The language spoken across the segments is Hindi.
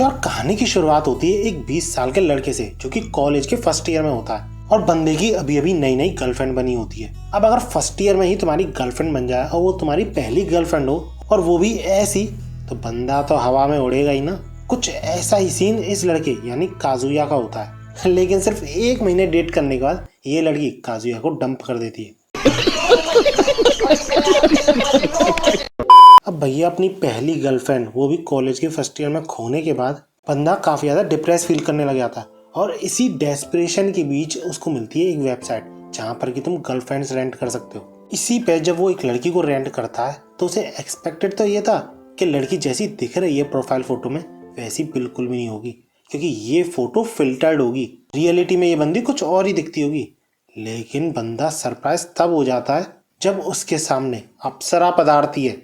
तो यार कहानी की शुरुआत होती है एक 20 साल के लड़के से जो कि कॉलेज के फर्स्ट ईयर में होता है और बंदे की अभी अभी नई नई गर्लफ्रेंड बनी होती है। अब अगर फर्स्ट ईयर में ही तुम्हारी गर्लफ्रेंड बन जाए और वो तुम्हारी पहली गर्लफ्रेंड हो और वो भी ऐसी, तो बंदा तो हवा में उड़ेगा ही ना। कुछ ऐसा ही सीन इस लड़के यानी काजुया का होता है, लेकिन सिर्फ 1 महीने डेट करने के बाद ये लड़की काजुया को डंप कर देती है। अब भैया अपनी पहली गर्लफ्रेंड वो भी कॉलेज के फर्स्ट ईयर में खोने के बाद बंदा काफी ज्यादा डिप्रेस फील करने लग जाता है और इसी डेस्परेशन के बीच उसको मिलती है एक वेबसाइट जहां पर कि तुम गर्लफ्रेंड्स रेंट कर सकते हो। इसी पे जब वो एक लड़की को रेंट करता है तो उसे एक्सपेक्टेड तो ये था कि लड़की जैसी दिख रही है प्रोफाइल फोटो में वैसी बिल्कुल भी नहीं होगी, क्योंकि ये फोटो फिल्टर्ड होगी। रियलिटी में ये बंदी कुछ और ही दिखती होगी। लेकिन बंदा सरप्राइज तब हो जाता है जब उसके सामने अप्सरा पधारती है।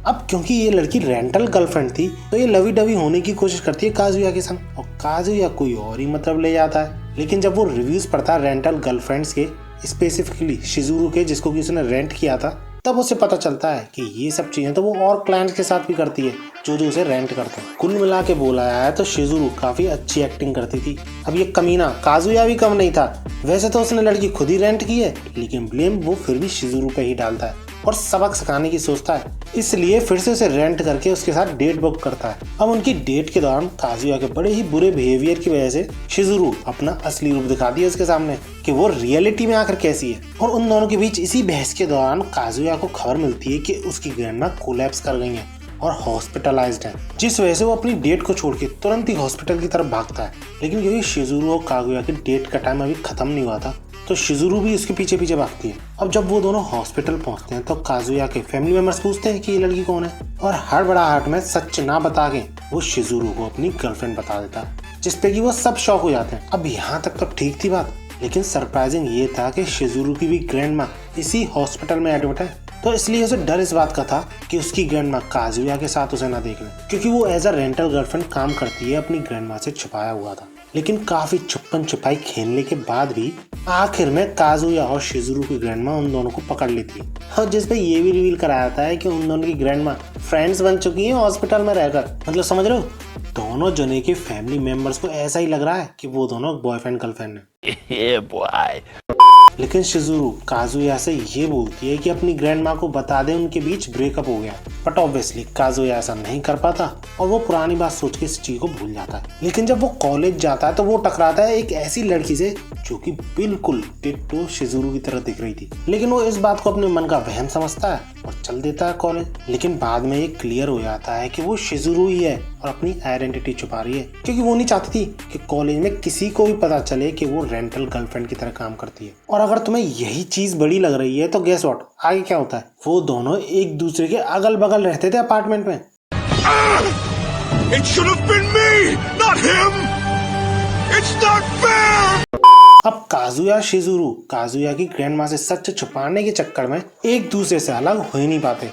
अब क्योंकि ये लड़की रेंटल गर्लफ्रेंड थी तो ये लवी डवी होने की कोशिश करती है काजुया के संग और काजुया कोई और ही मतलब ले जाता है। लेकिन जब वो रिव्यूज पढ़ता है रेंटल गर्लफ्रेंड्स के, स्पेसिफिकली शिजुरू के जिसको कि उसने रेंट किया था, तब उसे पता चलता है कि ये सब चीजें तो वो और क्लाइंट्स के साथ भी करती है जो उसे रेंट करते हैं। कुल मिला के बोला है तो शिजुरू काफी अच्छी एक्टिंग करती थी। अब ये कमीना काजुया भी कम नहीं था। वैसे तो उसने लड़की खुद ही रेंट की है, लेकिन ब्लेम वो फिर भी शिजुरू पे ही डालता है और सबक सिखाने की सोचता है, इसलिए फिर से उसे रेंट करके उसके साथ डेट बुक करता है। अब उनकी डेट के दौरान काजुया के बड़े ही बुरे बिहेवियर की वजह से शिजुरू अपना असली रूप दिखाती है उसके सामने कि वो रियलिटी में आकर कैसी है। और उन दोनों के बीच इसी बहस के दौरान काजुया को खबर मिलती है कि उसकी ग्रैंडमा कोलैप्स कर गई है और हॉस्पिटलाइज्ड है, जिस वजह से वो अपनी डेट को छोड़ के तुरंत ही हॉस्पिटल की तरफ भागता है। लेकिन क्योंकि शिजुरू और काजुया की डेट का टाइम अभी खत्म नहीं हुआ था तो शिजुरू भी उसके पीछे पीछे भागती है। अब जब वो दोनों हॉस्पिटल पहुंचते हैं तो काजुया के फैमिली मेंबर्स पूछते हैं कि ये लड़की कौन है और हड़बड़ाहट में सच ना बता के वो शिजुरू को अपनी गर्लफ्रेंड बता देता है, जिसपे कि वो सब शॉक हो जाते हैं। अब यहाँ तक तो ठीक थी बात, लेकिन सरप्राइजिंग ये था कि शिजुरू की भी ग्रैंडमा इसी हॉस्पिटल में एडमिट है, तो इसलिए उसे डर इस बात का था कि उसकी ग्रैंडमा काजुया के साथ उसे ना देख ले, क्योंकि वो एज अ रेंटल गर्लफ्रेंड काम करती है, अपनी ग्रैंडमा से छुपाया हुआ था। लेकिन काफी छुपन छुपाई खेलने के बाद भी आखिर में काजुया और शिजुरू की ग्रैंडमा उन दोनों को पकड़ लेती है और जिसपे ये भी रिवील कराया जाता है कि उन दोनों की ग्रैंडमा फ्रेंड्स बन चुकी हैं हॉस्पिटल में रहकर। मतलब समझ रहे हो, दोनों जने के फैमिली मेंबर्स को ऐसा ही लग रहा है कि वो दोनों बॉयफ्रेंड गर्लफ्रेंड है। लेकिन शिजुरू काजुया से ये बोलती है कि अपनी ग्रैंडमा को बता दे उनके बीच ब्रेकअप हो गया, बट ऑब्वियसली काजुया ऐसा नहीं कर पाता और वो पुरानी बात सोच के इस चीज को भूल जाता है। लेकिन जब वो कॉलेज जाता है तो वो टकराता है एक ऐसी लड़की से जो कि बिल्कुल डिट्टो शिजुरू की तरह दिख रही थी। लेकिन वो इस बात को अपने मन का वहम समझता है और चल देता है कॉलेज। लेकिन बाद में ये क्लियर हो जाता है कि वो शिजुरू ही है और अपनी आइडेंटिटी छुपा रही है, क्योंकि वो नहीं चाहती थी कि कॉलेज में किसी को भी पता चले कि वो रेंटल गर्लफ्रेंड की तरह काम करती है। और अगर तुम्हें यही चीज बड़ी लग रही है तो गेस व्हाट, आगे क्या होता है। वो दोनों एक दूसरे के अगल बगल रहते थे अपार्टमेंट में। It should have been me, not him. It's not fair. अब काजुया शिजुरू काजुया की ग्रैंडमा से सच छुपाने के चक्कर में एक दूसरे से अलग हो ही नहीं पाते।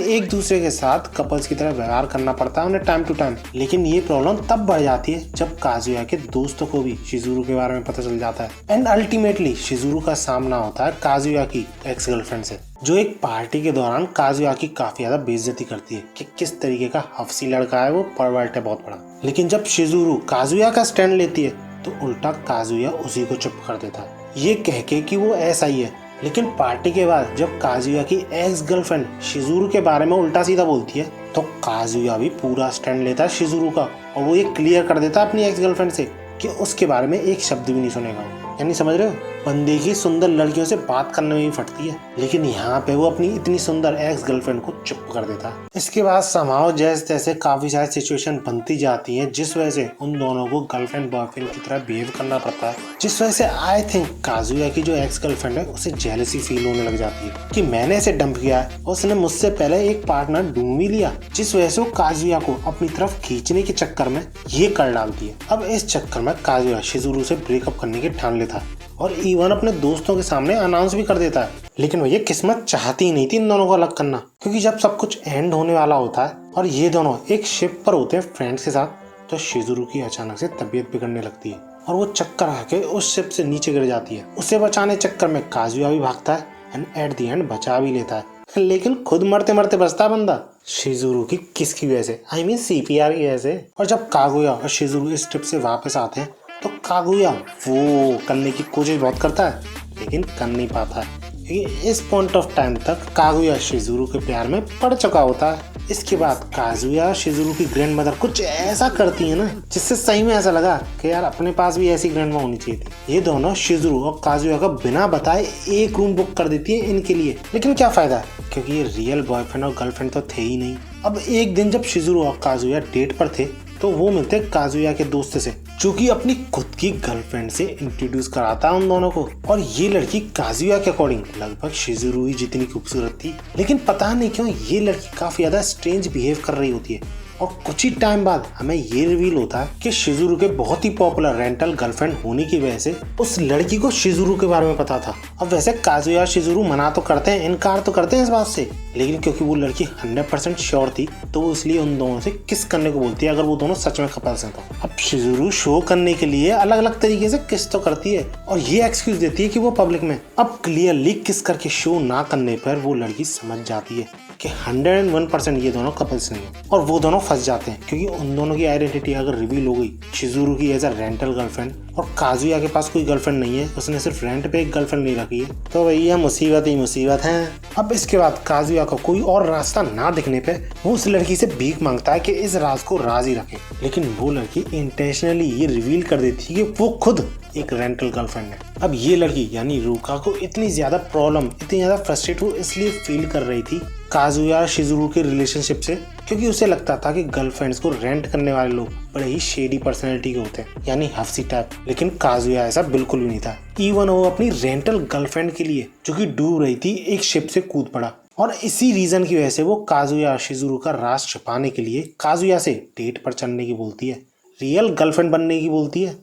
एक दूसरे के साथ कपल्स की तरह व्यवहार करना पड़ता है उन्हें टाइम टू टाइम। लेकिन ये प्रॉब्लम तब बढ़ जाती है जब काजुया के दोस्तों को भी शिजुरू के बारे में पता चल जाता है एंड अल्टीमेटली शिजुरू का सामना होता है काजुया की एक्स गर्लफ्रेंड से, जो एक पार्टी के दौरान काजुया की काफी ज्यादा बेइज्जती करती है कि किस तरीके का हफ्सी लड़का है वो, परवर्ट है बहुत बड़ा। लेकिन जब शिजुरू काजुया का स्टैंड लेती है तो उल्टा काजुया उसी को चुप कर देता है, ये कह के कि वो ऐसा ही है। लेकिन पार्टी के बाद जब काजुया की एक्स गर्लफ्रेंड शिजुरू के बारे में उल्टा सीधा बोलती है तो काजुया भी पूरा स्टैंड लेता है शिजुरू का और वो ये क्लियर कर देता है अपनी एक्स गर्लफ्रेंड से कि उसके बारे में एक शब्द भी नहीं सुनेगा। यानी समझ रहे हो, बंदे की सुंदर लड़कियों से बात करने में ही फटती है, लेकिन यहाँ पे वो अपनी इतनी सुंदर एक्स गर्लफ्रेंड को चुप कर देता है। इसके बाद समाओ जैसे तैसे काफी सारी सिचुएशन बनती जाती हैं जिस वजह से उन दोनों को गर्लफ्रेंड बॉयफ्रेंड की तरह बिहेव करना पड़ता है, जिस वजह से आई थिंक काजुया की जो एक्स गर्लफ्रेंड है उसे जेलसी फील होने लग जाती है कि मैंने इसे डंप किया है और उसने मुझसे पहले एक पार्टनर ढूंढ भी लिया, जिस वजह से वो काजुया को अपनी तरफ खींचने के चक्कर में ये कर डालती है। अब इस चक्कर में काजुया शिजुरू से ब्रेकअप करने की ठान लेता है और इवन अपने दोस्तों के सामने अनाउंस भी कर देता है। लेकिन वो ये किस्मत चाहती ही नहीं थी इन दोनों को अलग करना, क्योंकि जब सब कुछ एंड होने वाला होता है और ये दोनों एक शिप पर होते हैं फ्रेंड्स के साथ, तो शिजुरू की अचानक से तबीयत बिगड़ने लगती है और वो चक्कर आके उस शिप से नीचे गिर जाती है। उसे बचाने चक्कर में काजुया भी भागता है एंड एट द एंड बचा भी लेता है, लेकिन खुद मरते मरते बचता है बंदा। शिजुरू की किसकी वजह से, आई मीन CPR की वजह से। और जब कागुया और शिजुरू इस ट्रिप से वापस आते हैं तो कागुया वो करने की कोशिश बहुत करता है लेकिन कर नहीं पाता है, क्योंकि इस पॉइंट ऑफ टाइम तक कागुया शिजुरू के प्यार में पड़ चुका होता है। इसके बाद काजुया शिजुरू की ग्रैंड मदर कुछ ऐसा करती है ना जिससे सही में ऐसा लगा कि यार अपने पास भी ऐसी ग्रैंड माँ होनी चाहिए थी। ये दोनों शिजुरू और काजुया का बिना बताए एक रूम बुक कर देती है इनके लिए, लेकिन क्या फायदा क्योंकि ये रियल बॉयफ्रेंड और गर्लफ्रेंड तो थे ही नहीं। अब एक दिन जब शिजुरू और काजुया डेट पर थे तो वो मिलते काजुया के दोस्त से जो कि अपनी खुद की गर्लफ्रेंड से इंट्रोड्यूस कराता है उन दोनों को। और ये लड़की काजुया के अकॉर्डिंग लगभग शिजुरू ही जितनी खूबसूरत थी, लेकिन पता नहीं क्यों ये लड़की काफी ज्यादा स्ट्रेंज बिहेव कर रही होती है। और कुछ ही टाइम बाद हमें ये रिवील होता है कि शिजुरू के बहुत ही पॉपुलर रेंटल गर्लफ्रेंड होने की वजह से उस लड़की को शिजुरू के बारे में पता था। अब वैसे काजुया और शिजुरू मना तो करते हैं, इनकार तो करते हैं इस बात से, लेकिन क्योंकि वो लड़की 100% श्योर थी तो वो इसलिए उन दोनों से किस करने को बोलती है अगर वो दोनों सच में कपल्स हैं तो। अब शिजुरू शो करने के लिए अलग अलग तरीके से किस तो करती है और ये एक्सक्यूज देती है कि वो पब्लिक में। अब क्लियरली किस करके शो ना करने पर वो लड़की समझ जाती है कि 101% ये दोनों कपल्स नहीं है और वो दोनों फंस जाते हैं, क्योंकि उन दोनों की आइडेंटिटी अगर रिवील हो गई, शिजुरू की एज अ रेंटल गर्लफ्रेंड और काजुया के पास कोई गर्लफ्रेंड नहीं है, उसने सिर्फ रेंट पे एक गर्लफ्रेंड नहीं रखी है, तो भैया मुसीबत ही मुसीबत है। अब इसके बाद काजुया को कोई और रास्ता ना दिखने पे वो उस लड़की से भीख मांगता है कि इस राज को राज ही रखे, लेकिन वो लड़की इंटेंशनली ये रिवील कर देती है कि वो खुद एक रेंटल गर्लफ्रेंड है। अब ये लड़की यानी रूका को इतनी ज्यादा प्रॉब्लम, इतनी ज्यादा फ्रस्ट्रेट वो इसलिए फील कर रही थी काजुया शिजुरू के रिलेशनशिप से, क्योंकि उसे लगता था कि गर्लफ्रेंड्स को रेंट करने वाले लोग बड़े ही शेडी पर्सनैलिटी के होते हैं, यानी हफ्सी टाइप, लेकिन काजुया ऐसा बिल्कुल भी नहीं था। इवन वो अपनी रेंटल गर्लफ्रेंड के लिए जो कि डूब रही थी एक शिप से कूद पड़ा, और इसी रीजन की वजह से वो काजुया शिजुरू का राज छिपाने के लिए काजुया से डेट पर चलने की बोलती है, रियल गर्लफ्रेंड बनने की बोलती है।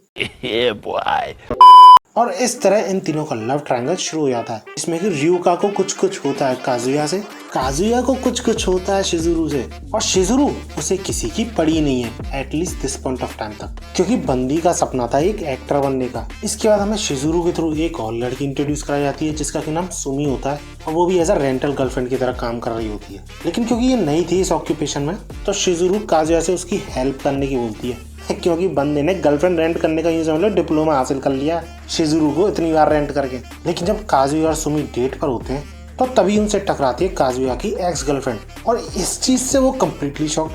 और इस तरह इन तीनों का लव ट्रायंगल शुरू हो जाता है, जिसमें कि रियुका को कुछ कुछ होता है काजुया से, काजुया को कुछ कुछ होता है शिजुरू से, और शिजुरू उसे किसी की पड़ी नहीं है at least this point of time तक, क्योंकि बंदी का सपना था एक एक्टर बनने का। इसके बाद हमें शिजुरू के थ्रू एक और लड़की इंट्रोड्यूस कराई जाती है जिसका नाम सुमी होता है, और वो भी एज अ रेंटल गर्लफ्रेंड की तरह काम कर रही होती है, लेकिन क्योंकि ये नई थी इस ऑक्यूपेशन में तो शिजुरू काजुया से उसकी हेल्प करने की बोलती है, क्योंकि बंदे ने गर्लफ्रेंड रेंट करने का यूं समझ लो डिप्लोमा हासिल कर लिया शिजुरू को इतनी बार रेंट करके। लेकिन जब काजुया और सुमी डेट पर होते हैं तो तभी उनसे टकराती है काजुया की एक्स गर्लफ्रेंड, और इस चीज से वो कम्प्लीटली शॉक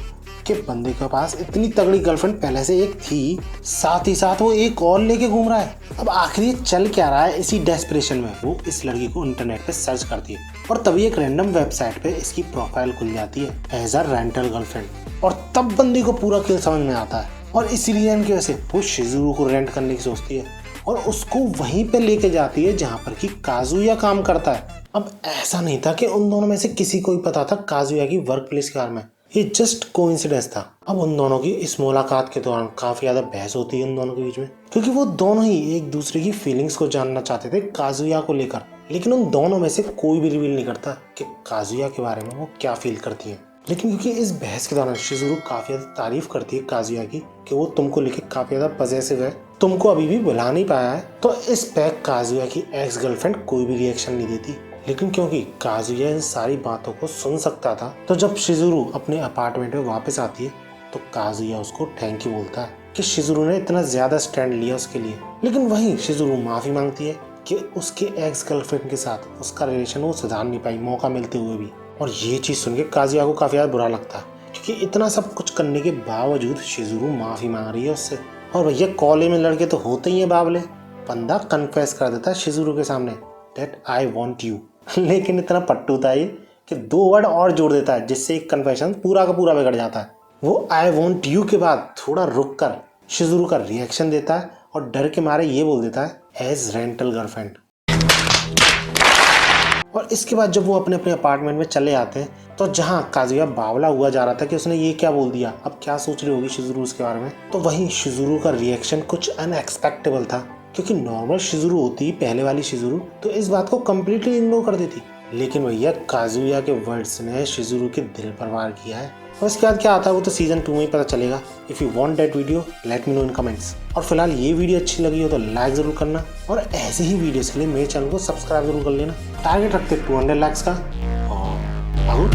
कि बंदे के पास इतनी तगड़ी गर्लफ्रेंड पहले से एक थी, साथ ही साथ वो एक और लेके घूम रहा है। अब आखिर ये चल क्या रहा है, इसी डेस्परेशन में वो इस लड़की को इंटरनेट पे सर्च करती है और तभी एक रैंडम वेबसाइट पे इसकी प्रोफाइल खुल जाती है एज अ रेंटल गर्लफ्रेंड, और तब बंदी को पूरा खेल समझ में आता है, और इसी रीजन की वजह से वो शिजुरू को रेंट करने की सोचती है और उसको वहीं पे लेके जाती है जहाँ पर कि काजुया काम करता है। अब ऐसा नहीं था कि उन दोनों में से किसी को ही पता था काजुया की वर्क प्लेस के बारे में, ये जस्ट कोइंसिडेंस था। अब उन दोनों की इस मुलाकात के दौरान काफी ज्यादा बहस होती है उन दोनों के बीच में, क्योंकि वो दोनों ही एक दूसरे की फीलिंग्स को जानना चाहते थे काजुया को लेकर, लेकिन उन दोनों में से कोई भी रिवील नहीं करता कि काजुया के बारे में वो क्या फील करती है। लेकिन क्योंकि इस बहस के दौरान शिजुरू काफी ज्यादा तारीफ करती है काजुया की कि वो तुमको लेके काफी ज्यादा पॉजेसिव है, तुमको अभी भी बुला नहीं पाया है, तो इस पे काजुया की एक्स गर्लफ्रेंड कोई भी रिएक्शन नहीं देती। लेकिन क्योंकि काजुया इन सारी बातों को सुन सकता था, तो जब शिजुरू अपने अपार्टमेंट में वापस आती है तो काजुया उसको थैंक यू बोलता है कि शिजुरू ने इतना ज्यादा स्टैंड लिया उसके लिए। लेकिन वहीं शिजुरू माफी मांगती है कि उसके एक्स गर्लफ्रेंड के साथ उसका रिलेशन वो सुधार नहीं पाई मौका मिलते हुए भी, और ये चीज सुन के काजुया को काफी ज्यादा बुरा लगता है, क्योंकि इतना सब कुछ करने के बावजूद शिजुरू माफी मांग रही है उससे। और भैया कॉलेज में लड़के तो होते ही है बावले, बंदा कन्फेस कर देता है शिजुरू के सामने दैट आई वांट यू, लेकिन इतना पट्टू था ये कि 2 वर्ड और जोड़ देता है जिससे एक कन्फेशन पूरा का पूरा बिगड़ जाता है। वो आई वांट यू के बाद थोड़ा रुक कर शिजुरू का रिएक्शन देता है और डर के मारे ये बोल देता है एज रेंटल गर्लफ्रेंड। और इसके बाद जब वो अपने अपने अपार्टमेंट में चले आते हैं तो जहाँ काजुया बावला हुआ जा रहा था कि उसने ये क्या बोल दिया, अब क्या सोच रही होगी शिजुरू उसके बारे में, तो वहीं शिजुरू का रिएक्शन कुछ अनएक्सपेक्टेबल था, क्योंकि नॉर्मल शिजुरू होती पहले वाली शिजुरू तो इस बात को कम्प्लीटली इग्नोर कर देती, लेकिन भैया काजुया के वर्ड्स ने शिजुरू के दिल पर वार किया है। और इसके बाद क्या आता है वो तो सीजन 2 में ही पता चलेगा। If you want that video let me know in comments. और फिलहाल ये वीडियो अच्छी लगी हो तो लाइक जरूर करना, और ऐसे ही वीडियोस के लिए मेरे चैनल को सब्सक्राइब जरूर कर लेना। टारगेट रखते 200 लाइक्स का, और